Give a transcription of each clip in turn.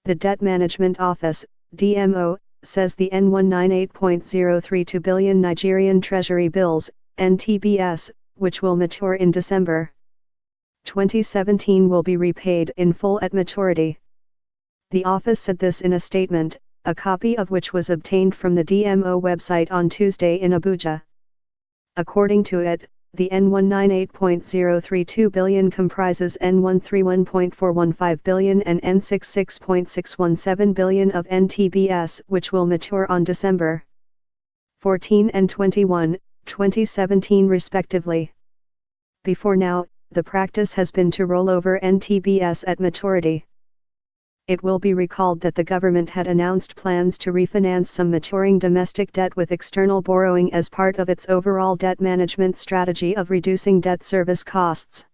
The Debt Management Office, DMO, says the N198.032 billion Nigerian Treasury Bills, NTBS, which will mature in December 2017 will be repaid in full at maturity. The office said this in a statement, a copy of which was obtained from the DMO website on Tuesday in Abuja. According to it, the N198.032 billion comprises N131.415 billion and N66.617 billion of NTBS, which will mature on December 14 and 21, 2017 respectively. Before now, the practice has been to roll over NTBS at maturity. It will be recalled that the government had announced plans to refinance some maturing domestic debt with external borrowing as part of its overall debt management strategy of reducing debt service costs.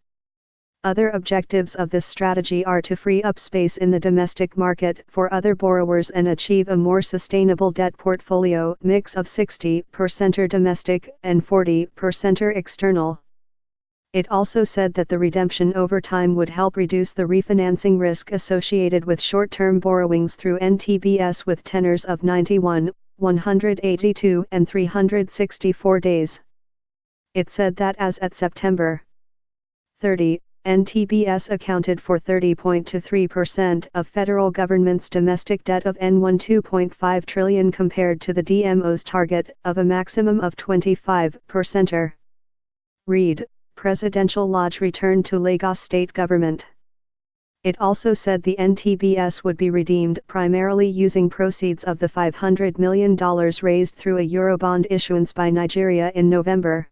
Other objectives of this strategy are to free up space in the domestic market for other borrowers and achieve a more sustainable debt portfolio mix of 60% domestic and 40% external. It also said that the redemption over time would help reduce the refinancing risk associated with short-term borrowings through NTBS with tenors of 91, 182 and 364 days. It said that as at September 30, NTBS accounted for 30.23% of federal government's domestic debt of N12.5 trillion compared to the DMO's target of a maximum of 25%. Read, Presidential Lodge returned to Lagos State Government. It also said the NTBS would be redeemed primarily using proceeds of the $500 million raised through a Eurobond issuance by Nigeria in November.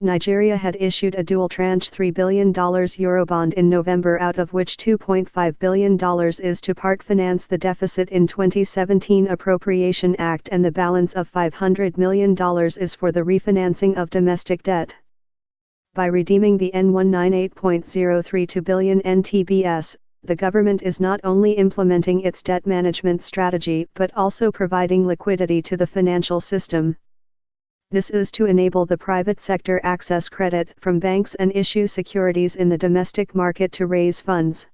Nigeria had issued a dual-tranche $3 billion Eurobond in November, out of which $2.5 billion is to part finance the deficit in 2017 Appropriation Act and the balance of $500 million is for the refinancing of domestic debt. By redeeming the N198.032 billion NTBS, the government is not only implementing its debt management strategy but also providing liquidity to the financial system. This is to enable the private sector access credit from banks and issue securities in the domestic market to raise funds.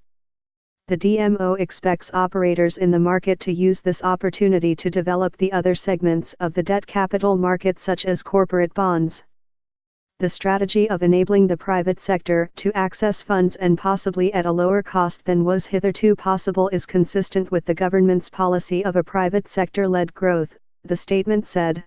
The DMO expects operators in the market to use this opportunity to develop the other segments of the debt capital market such as corporate bonds. The strategy of enabling the private sector to access funds and possibly at a lower cost than was hitherto possible is consistent with the government's policy of a private sector-led growth, the statement said.